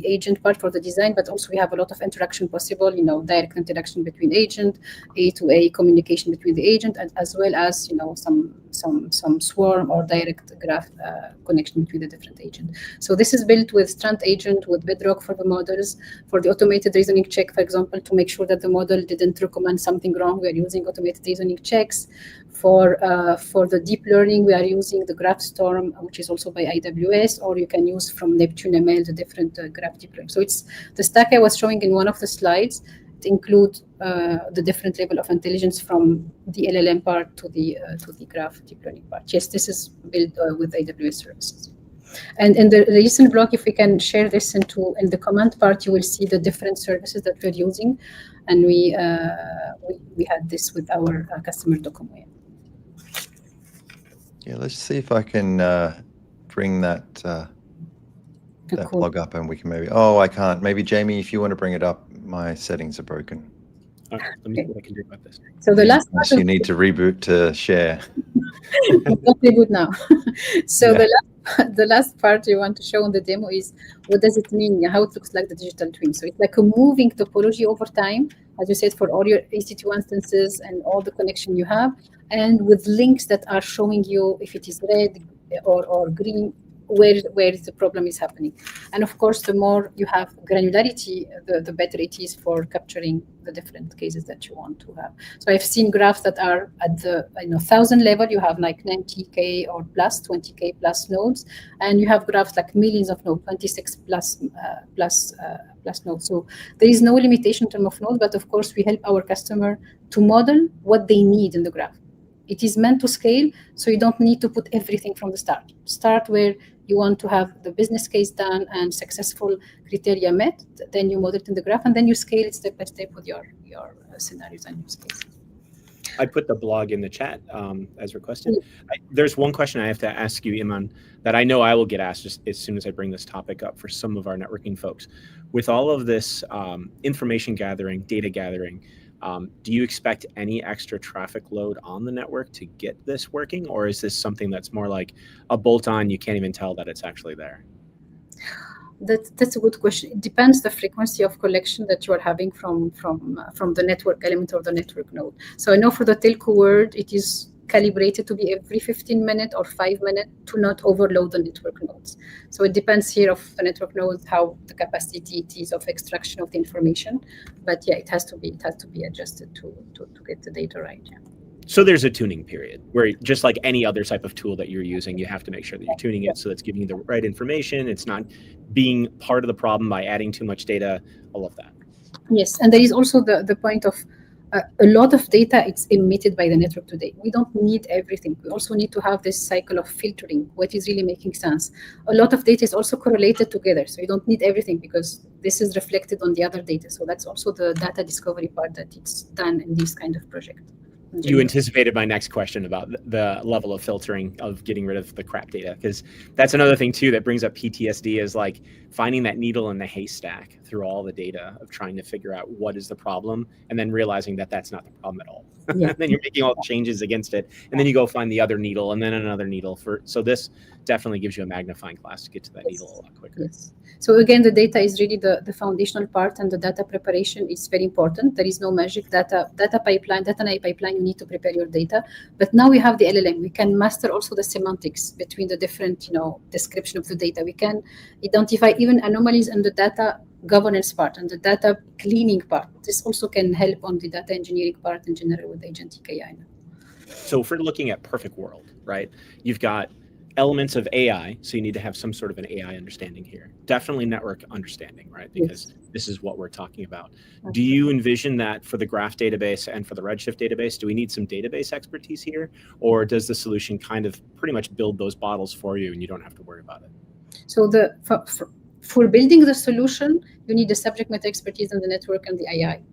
agent part for the design, but also we have a lot of interaction possible, direct interaction between agent, A2A communication between the agent, and as well as, some swarm or direct graph connection between the different agents. So this is built with Strand Agent, with Bedrock for the models, for the automated reasoning check, for example, to make sure that the model didn't recommend something wrong. We are using automated reasoning checks. For the deep learning, we are using the GraphStorm, which is also by AWS, or you can use from Neptune ML the different graph deep learning. So it's the stack I was showing in one of the slides. It includes the different level of intelligence from the LLM part to the graph deep learning part. Yes, this is built with AWS services. And in the recent blog, if we can share this in the comment part, you will see the different services that we're using, and we had this with our customer Docomo. Yeah, let's see if I can bring that Cool. blog up, and we can maybe. Oh, I can't. Maybe Jamie, if you want to bring it up, my settings are broken. Okay, let me see what I can do about this. So the last part you need to reboot to share. Not reboot now. So yeah. The last part you want to show in the demo is what does it mean, how it looks like the digital twin. So it's like a moving topology over time, as you said, for all your EC2 instances and all the connection you have, and with links that are showing you if it is red or green, where the problem is happening. And of course, the more you have granularity, the better it is for capturing the different cases that you want to have. So I've seen graphs that are at the 1,000 level. You have like 90K or plus, 20K plus nodes, and you have graphs like millions of nodes, 26 plus nodes. So there is no limitation in terms of nodes, but of course we help our customer to model what they need in the graph. It is meant to scale, so you don't need to put everything from the start. Start where you want to have the business case done and successful criteria met, then you model it in the graph, and then you scale it step by step with your scenarios and use cases. I put the blog in the chat as requested. There's one question I have to ask you, Imen, that I know I will get asked just as soon as I bring this topic up for some of our networking folks. With all of this information gathering, data gathering, do you expect any extra traffic load on the network to get this working? Or is this something that's more like a bolt-on, you can't even tell that it's actually there? That's a good question. It depends the frequency of collection that you are having from the network element or the network node. So I know for the telco world, it is calibrated to be every 15 minutes or 5 minutes to not overload the network nodes. So it depends here of the network nodes, how the capacity it is of extraction of the information. But yeah, it has to be adjusted to get the data right. Yeah. So there's a tuning period where, just like any other type of tool that you're using, you have to make sure that you're tuning it so it's giving you the right information. It's not being part of the problem by adding too much data, all of that. Yes, and there is also the point of a lot of data it's emitted by the network today. We don't need everything. We also need to have this cycle of filtering, what is really making sense. A lot of data is also correlated together, so you don't need everything because this is reflected on the other data. So that's also the data discovery part that it's done in this kind of project. You anticipated my next question about the level of filtering of getting rid of the crap data, because that's another thing too that brings up PTSD, is like finding that needle in the haystack through all the data of trying to figure out what is the problem and then realizing that that's not the problem at all. Yeah. And then you're making all the changes against it, and then you go find the other needle and then another needle. So this definitely gives you a magnifying glass to get to that needle a lot quicker. Yes. So again, the data is really the foundational part, and the data preparation is very important. There is no magic data pipeline, data and AI pipeline. You need to prepare your data. But now we have the LLM. We can master also the semantics between the different, description of the data. We can identify even anomalies in the data governance part and the data cleaning part. This also can help on the data engineering part in general with agentic AI. So if we're looking at perfect world, right? You've got elements of AI, so you need to have some sort of an AI understanding here. Definitely network understanding, right? Because this is what we're talking about. Do you envision that for the graph database and for the Redshift database, do we need some database expertise here? Or does the solution kind of pretty much build those bottles for you and you don't have to worry about it? So for building the solution, you need the subject matter expertise in the network and the AI.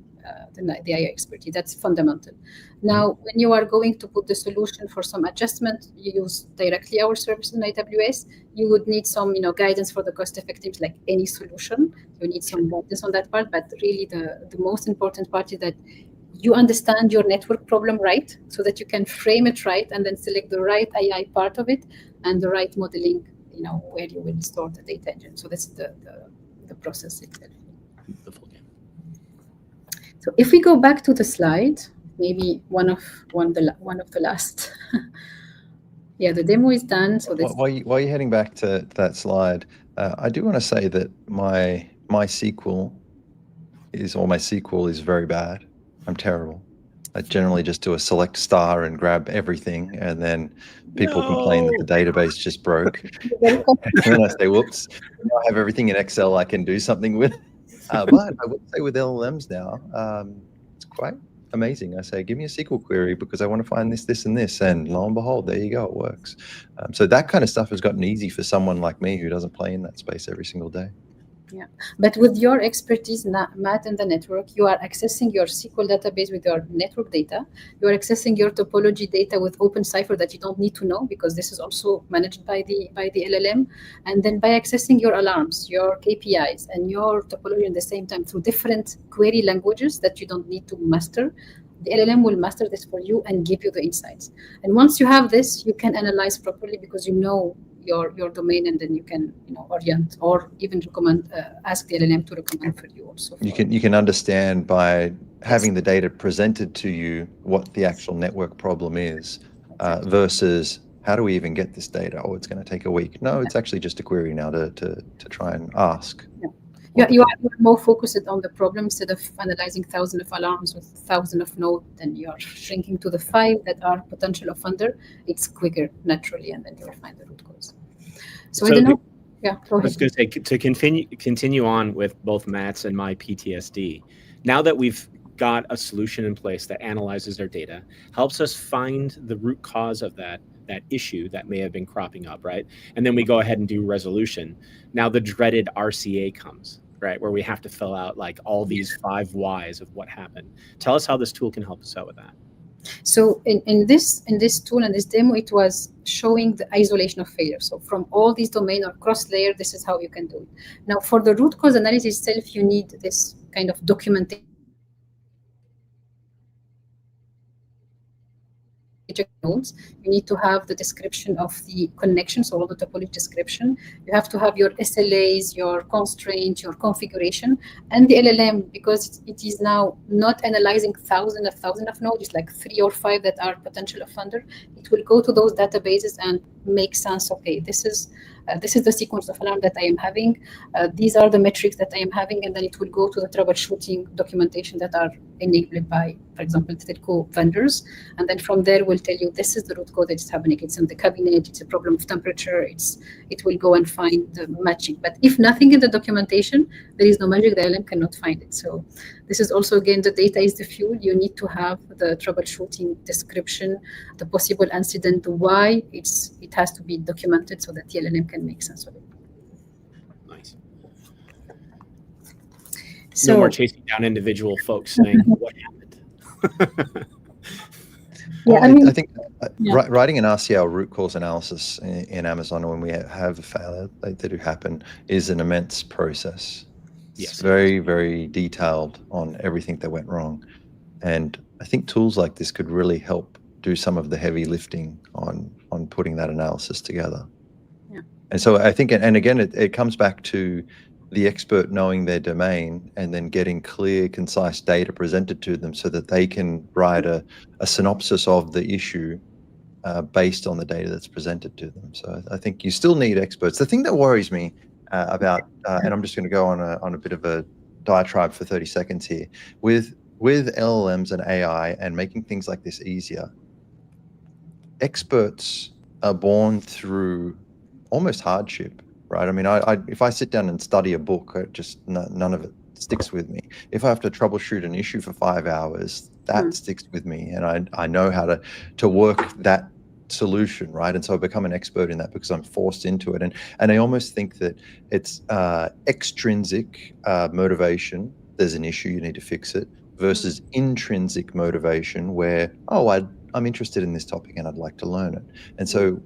The AI expertise, that's fundamental. Now, when you are going to put the solution for some adjustment, you use directly our service in AWS, you would need some guidance for the cost effectiveness, like any solution. You need some guidance on that part, but really the most important part is that you understand your network problem right, so that you can frame it right and then select the right AI part of it and the right modeling, where you will store the data engine. So that's the process itself. Beautiful. So if we go back to the slide, maybe one of the last. Yeah, the demo is done. So this. While you're heading back to that slide, I do want to say that my SQL is very bad. I'm terrible. I generally just do a select star and grab everything, and then people complain that the database just broke. And then I say, whoops, now I have everything in Excel I can do something with. But I would say with LLMs now, it's quite amazing. I say, give me a SQL query because I want to find this, this, and this. And lo and behold, there you go, it works. So that kind of stuff has gotten easy for someone like me who doesn't play in that space every single day. Yeah, but with your expertise, Matt, in the network, you are accessing your SQL database with your network data. You are accessing your topology data with OpenCipher that you don't need to know because this is also managed by the LLM. And then by accessing your alarms, your KPIs, and your topology at the same time through different query languages that you don't need to master, the LLM will master this for you and give you the insights. And once you have this, you can analyze properly because you know your domain, and then you can orient or even recommend, ask the LLM to recommend for you also. You can understand by having the data presented to you what the actual network problem is, versus how do we even get this data? Oh, it's going to take a week. No, it's actually just a query now to try and ask. Yeah. You are more focused on the problem instead of analyzing thousands of alarms with thousands of nodes. Then you are shrinking to the 5 that are potential offender. It's quicker naturally, and then you will find the root cause. So I don't know. Yeah, go ahead. I was going to say, to continue on with both Matt's and my PTSD. Now that we've got a solution in place that analyzes our data, helps us find the root cause of that that issue that may have been cropping up, right? And then we go ahead and do resolution. Now the dreaded RCA comes, right, where we have to fill out like all these 5 whys of what happened. Tell us how this tool can help us out with that. So in this tool and this demo, it was showing the isolation of failure. So from all these domain or cross layer, this is how you can do it. Now for the root cause analysis itself, you need this kind of documentation. Nodes. You need to have the description of the connections, all the topology description. You have to have your SLAs, your constraints, your configuration, and the LLM, because it is now not analyzing thousands of nodes, it's like 3 or 5 that are potential offender. It will go to those databases and make sense. Okay, this is the sequence of alarm that I am having. These are the metrics that I am having, and then it will go to the troubleshooting documentation that are enabled by, for example, telco vendors. And then from there, we'll tell you this is the root cause that is happening. It's in the cabinet. It's a problem of temperature. It will go and find the matching. But if nothing in the documentation, there is no magic. The LM cannot find it. So this is also, again, the data is the fuel. You need to have the troubleshooting description, the possible incident, why it has to be documented so that the LLM can make sense of it. Nice. So, no more chasing down individual folks saying what happened. Well, yeah, I mean, I think writing an RCL root cause analysis in Amazon when we have a failure, they do happen, is an immense process. It's Yes, very, very detailed on everything that went wrong. And I think tools like this could really help do some of the heavy lifting on putting that analysis together. Yeah. And so I think, and again, it comes back to the expert knowing their domain and then getting clear, concise data presented to them so that they can write a synopsis of the issue based on the data that's presented to them. So I think you still need experts. The thing that worries me about, and I'm just going to go on a bit of a diatribe for 30 seconds here, with LLMs and AI and making things like this easier, experts are born through almost hardship, right? I mean, if I sit down and study a book, none of it sticks with me. If I have to troubleshoot an issue for 5 hours, that sticks with me, and I know how to work that solution, right? And so I become an expert in that because I'm forced into it. And I almost think that it's extrinsic motivation. There's an issue, you need to fix it, versus intrinsic motivation where, I'm interested in this topic and I'd like to learn it. And so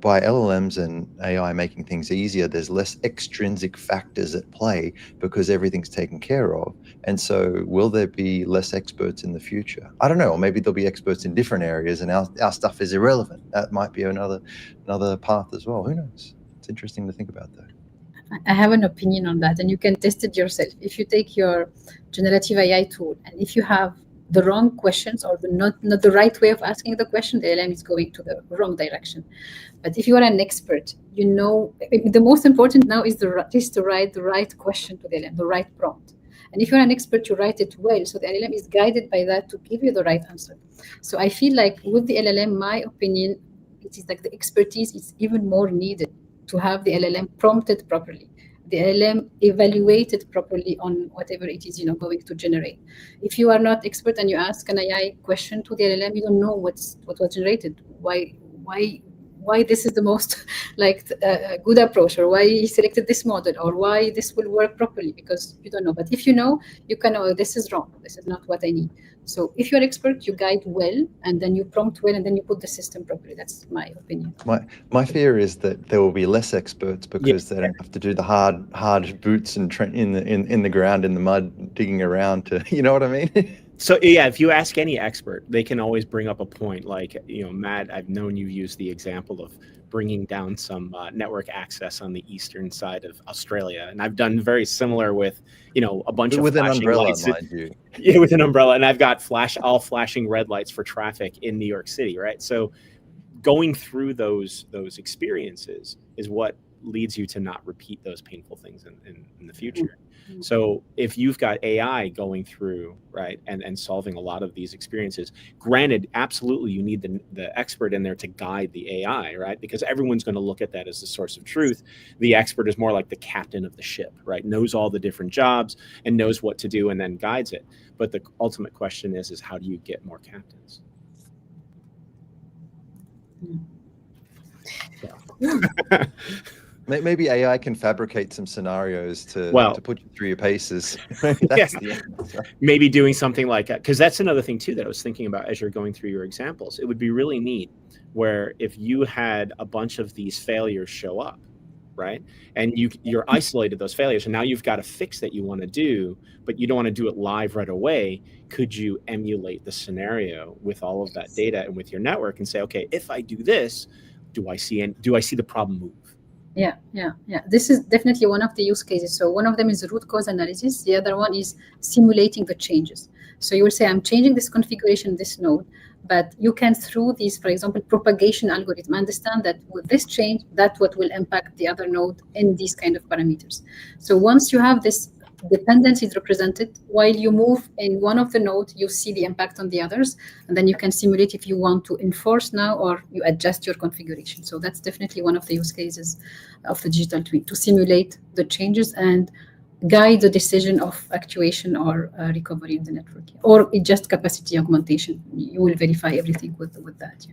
by LLMs and AI making things easier, there's less extrinsic factors at play because everything's taken care of. And so will there be less experts in the future? I don't know, or maybe there'll be experts in different areas and our stuff is irrelevant. That might be another path as well. Who knows? It's interesting to think about that. I have an opinion on that, and you can test it yourself. If you take your generative AI tool, and if you have the wrong questions or not the right way of asking the question, the LM is going to the wrong direction. But if you are an expert, you know the most important now is to write the right question to the LM, the right prompt. And if you're an expert, you write it well, so the LLM is guided by that to give you the right answer. So I feel like with the LLM, my opinion, it is like the expertise is even more needed to have the LLM prompted properly, the LLM evaluated properly on whatever it is, going to generate. If you are not expert and you ask an AI question to the LLM, you don't know what was generated, why this is the most good approach, or why he selected this model, or why this will work properly, because you don't know. But if you know, you can know this is wrong, this is not what I need. So if you're an expert, you guide well, and then you prompt well, and then you put the system properly. That's my opinion. My fear is that there will be less experts because they don't have to do the hard boots and in the ground, in the mud, digging around to, you know what I mean? So yeah, if you ask any expert, they can always bring up a point like, Matt, I've known you've used the example of bringing down some network access on the eastern side of Australia, and I've done very similar with, a bunch of with an umbrella, lights. mind you. Yeah, with an umbrella, and I've got flashing red lights for traffic in New York City, right? So going through those experiences is what leads you to not repeat those painful things in the future. So if you've got AI going through, right, and solving a lot of these experiences, granted, absolutely you need the expert in there to guide the AI, right? Because everyone's going to look at that as the source of truth. The expert is more like the captain of the ship, right? Knows all the different jobs and knows what to do and then guides it. But the ultimate question is how do you get more captains? Maybe AI can fabricate some scenarios to put you through your paces. Maybe that's the answer. Maybe doing something like that, because that's another thing too that I was thinking about as you're going through your examples. It would be really neat where if you had a bunch of these failures show up, right? And you're isolated those failures, and now you've got a fix that you want to do, but you don't want to do it live right away. Could you emulate the scenario with all of that data and with your network and say, okay, if I do this, do I see the problem move? Yeah. This is definitely one of the use cases. So one of them is root cause analysis. The other one is simulating the changes. So you will say, I'm changing this configuration, this node, but you can, through these, for example, propagation algorithm, understand that with this change, that's what will impact the other node in these kind of parameters. So once you have this dependencies represented, while you move in one of the nodes, you see the impact on the others, and then you can simulate if you want to enforce now or you adjust your configuration. So that's definitely one of the use cases of the digital twin, to simulate the changes and guide the decision of actuation or recovery in the network, or it just capacity augmentation. You will verify everything with that.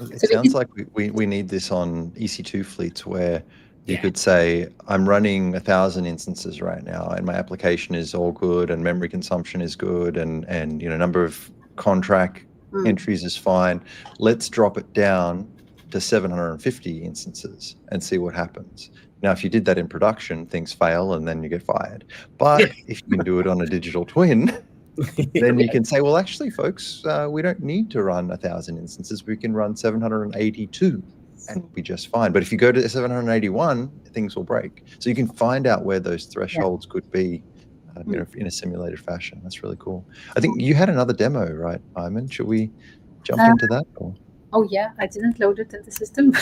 It sounds like we need this on EC2 fleets where you could say, I'm running 1,000 instances right now, and my application is all good, and memory consumption is good, and number of contract entries is fine. Let's drop it down to 750 instances and see what happens. Now, if you did that in production, things fail and then you get fired. But if you can do it on a digital twin, then you can say, well, actually, folks, we don't need to run 1,000 instances. We can run 782. And we'll be just fine. But if you go to 781, things will break. So you can find out where those thresholds could be, in a simulated fashion. That's really cool. I think you had another demo, right, Imen? Should we jump into that? Or? Oh yeah, I didn't load it in the system.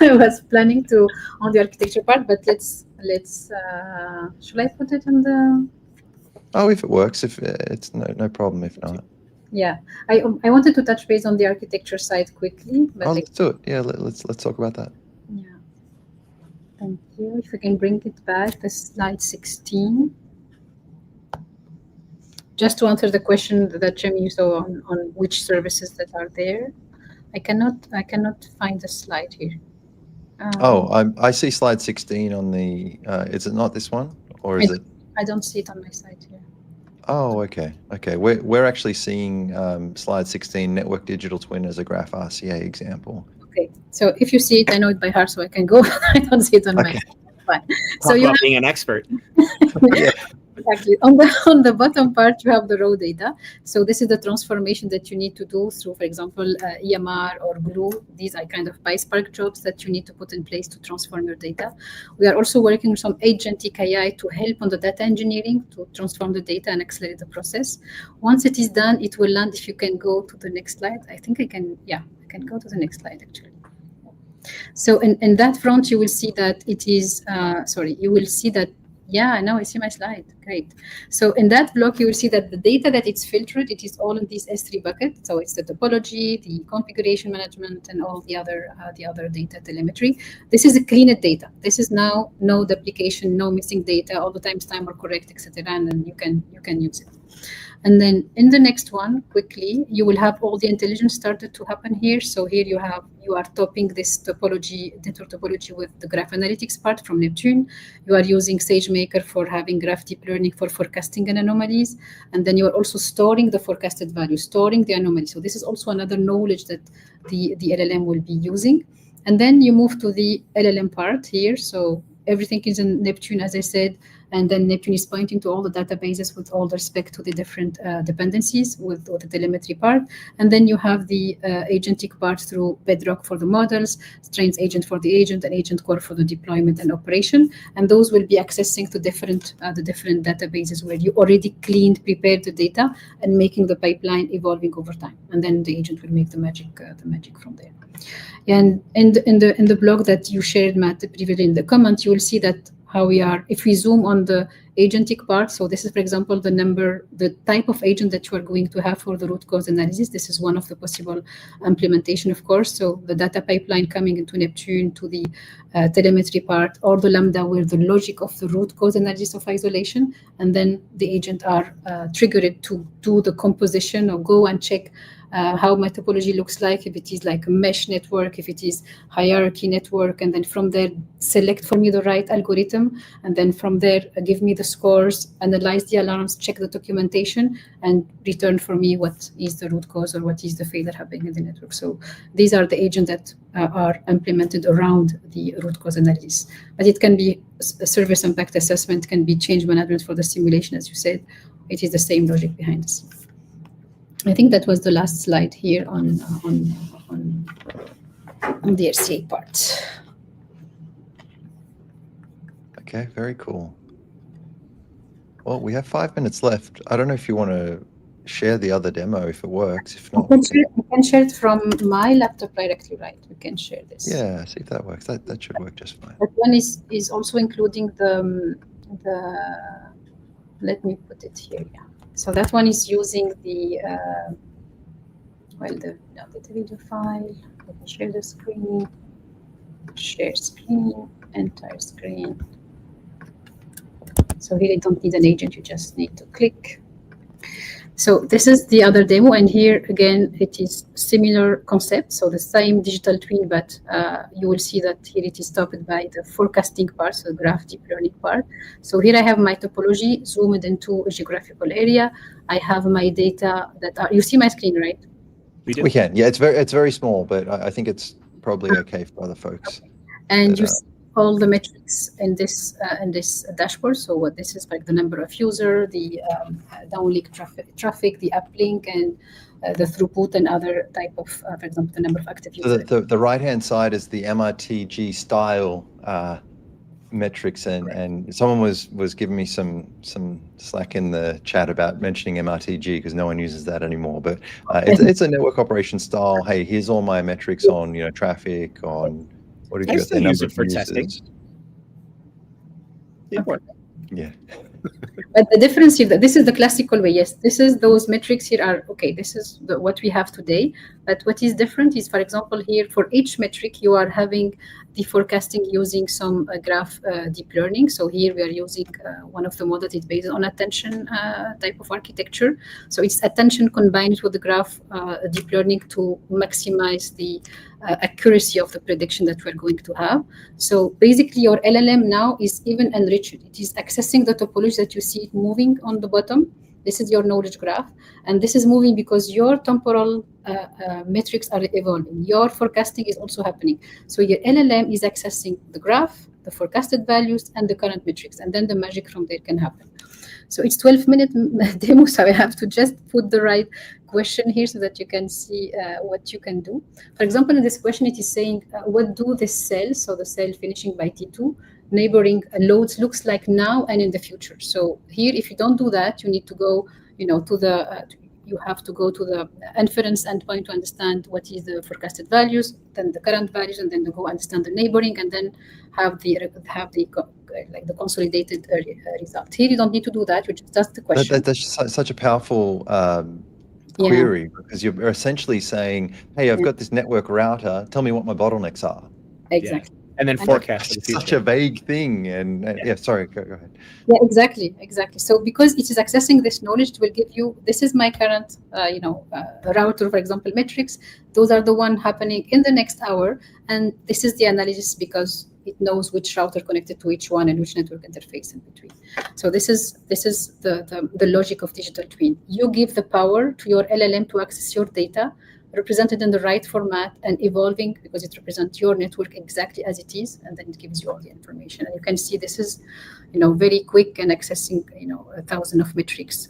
I was planning to on the architecture part, but let's. Should I put it in the? Oh, if it works, if it's no problem. If not. Yeah, I wanted to touch base on the architecture side quickly. But let's do it. Yeah, let's talk about that. Yeah, thank you. If we can bring it back, the slide 16. Just to answer the question that Jamie saw on which services that are there, I cannot find the slide here. I see slide 16 on the. Is it not this one, or is it? I don't see it on my side here. Oh, okay. We're actually seeing slide 16, network digital twin as a graph RCA example. Okay, so if you see it, I know it by heart, so I can go. I don't see it on my. Fine. So you being an expert. Yeah. Exactly. On the bottom part, you have the raw data. So this is the transformation that you need to do through, for example, EMR or Glue. These are kind of PySpark jobs that you need to put in place to transform your data. We are also working with some agentic AI to help on the data engineering to transform the data and accelerate the process. Once it is done, it will land. If you can go to the next slide. I think I can. Yeah, I can go to the next slide actually. So in that front, you will see that it is. You will see that. Yeah, now I see my slide. Great. So in that block, you will see that the data that it's filtered, it is all in these S3 buckets. So it's the topology, the configuration management, and all the other data telemetry. This is a cleaned data. This is now no duplication, no missing data. All the timestamp are correct, etc. And then you can use it. And then in the next one, quickly, you will have all the intelligence started to happen here. So here you are topping this topology, network topology with the graph analytics part from Neptune. You are using SageMaker for having graph deep learning for forecasting and anomalies. And then you are also storing the forecasted value, storing the anomaly. So this is also another knowledge that the LLM will be using. And then you move to the LLM part here. So everything is in Neptune, as I said. And then Neptune is pointing to all the databases with all respect to the different dependencies with the telemetry part. And then you have the agentic part through Bedrock for the models, Strains agent for the agent, and agent core for the deployment and operation. And those will be accessing to the different databases where you already cleaned, prepared the data, and making the pipeline evolving over time. And then the agent will make the magic from there. And in the blog that you shared, Matt, previously in the comments, you will see that how we are, if we zoom on the agentic part, so this is, for example, the type of agent that you are going to have for the root cause analysis. This is one of the possible implementation, of course. So the data pipeline coming into Neptune to the telemetry part, or the Lambda where the logic of the root cause analysis of isolation, and then the agent are triggered to do the composition or go and check how my topology looks like, if it is like a mesh network, if it is hierarchy network, and then from there select for me the right algorithm, and then from there give me the scores, analyze the alarms, check the documentation, and return for me what is the root cause or what is the failure happening in the network. So these are the agents that are implemented around the root cause analysis. But it can be a service impact assessment, can be change management for the simulation, as you said. It is the same logic behind this. I think that was the last slide here on the RCA part. Okay, very cool. Well, we have 5 minutes left. I don't know if you want to share the other demo if it works. If not, I can share it from my laptop directly, right? We can share this. Yeah, see if that works. That should work just fine. That one is also including the let me put it here. Yeah. So that one is using the the video file. Let me share the screen. Share screen. Entire screen. So here you don't need an agent. You just need to click. So this is the other demo, and here again it is similar concept. So the same digital twin, but you will see that here it is topped by the forecasting part, so the graph deep learning part. So here I have my topology zoomed into a geographical area. I have my data that are, you see my screen, right? We can. Yeah, it's very small, but I think it's probably okay for other folks. And you see all the metrics in this dashboard. So what this is like the number of user, the downlink traffic, the uplink, and the throughput and other type of, for example, the number of active users. So the right-hand side is the MRTG style metrics, and someone was giving me some slack in the chat about mentioning MRTG because no one uses that anymore. But it's a network operation style. Hey, here's all my metrics on traffic, on what have you got? Still use it for testing. Yeah. But the difference is that this is the classical way. Yes, this is those metrics here are okay. This is what we have today. But what is different is, for example, here for each metric you are having the forecasting using some graph deep learning. So here we are using one of the models that is based on attention type of architecture. So it's attention combined with the graph deep learning to maximize the accuracy of the prediction that we're going to have. So basically your LLM now is even enriched. It is accessing the topology that you see it moving on the bottom. This is your knowledge graph. And this is moving because your temporal metrics are evolving. Your forecasting is also happening. So your LLM is accessing the graph, the forecasted values, and the current metrics. And then the magic from there can happen. So it's 12-minute demo, so I have to just put the right question here so that you can see what you can do. For example, in this question, it is saying, what do the cells, so the cell finishing by T2, neighboring loads looks like now and in the future. So here, if you don't do that, you need to go, to the, you have to go to the inference endpoint to understand what is the forecasted values, then the current values, and then to go understand the neighboring, and then have the consolidated result. Here, you don't need to do that. You just ask the question. That's such a powerful query, because you're essentially saying, hey, I've got this network router. Tell me what my bottlenecks are. Exactly. Yeah. And then forecast for the future. Such a vague thing. And sorry, go ahead. Yeah, exactly. So because it is accessing this knowledge, it will give you, this is my current, router, for example, metrics. Those are the one happening in the next hour. And this is the analysis because it knows which router connected to which one and which network interface in between. So this is the logic of digital twin. You give the power to your LLM to access your data, represented in the right format and evolving because it represents your network exactly as it is, and then it gives you all the information. And you can see this is, very quick and accessing, 1,000 of metrics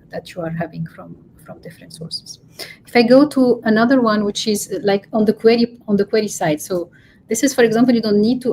that you are having from different sources. If I go to another one, which is like on the query side. So this is, for example, you don't need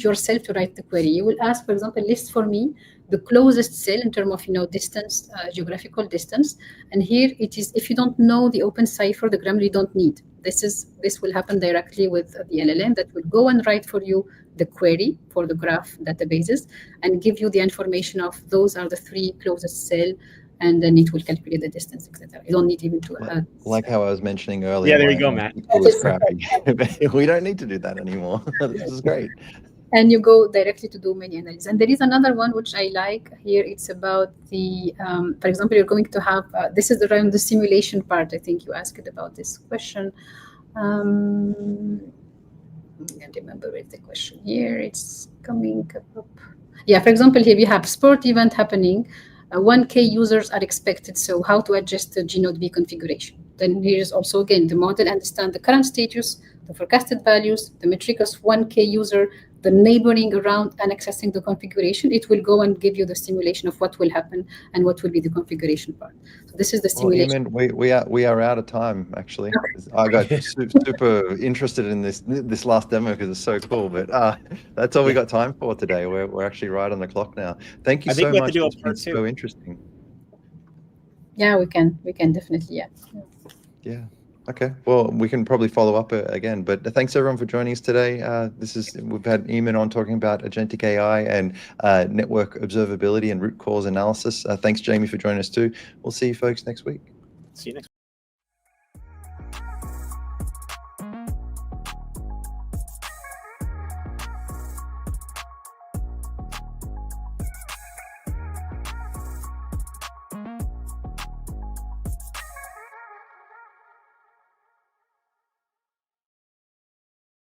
yourself to write the query. You will ask, for example, list for me the closest cell in terms of distance, geographical distance. And here it is, if you don't know the open cipher, the grammar you don't need. This will happen directly with the LLM that will go and write for you the query for the graph databases and give you the information of those are the 3 closest cell, and then it will calculate the distance, etc. You don't need even to add. Like how I was mentioning earlier. Yeah, there you go, Matt. It was crappy. We don't need to do that anymore. This is great. and you go directly to do many analysis. And there is another one which I like here. It's about the, for example, you're going to have, this is around the simulation part. I think you asked about this question. I can't remember where's the question here. It's coming up. Yeah, for example, here we have sport event happening. 1K users are expected. So how to adjust the G-Node-B configuration? Then here is also, again, the model understand the current status, the forecasted values, the metric of 1K user, the neighboring around and accessing the configuration. It will go and give you the simulation of what will happen and what will be the configuration part. So this is the simulation. Well, Imen, we are out of time actually. I got super interested in this last demo because it's so cool. But that's all we got time for today. We're actually right on the clock now. Thank you so much. It's been so interesting. Yeah, we can definitely. Yeah. Okay. Well, we can probably follow up again. But thanks everyone for joining us today. We've had Imen on talking about agentic AI and network observability and root cause analysis. Thanks, Jamie, for joining us too. We'll see you folks next week. See you next week.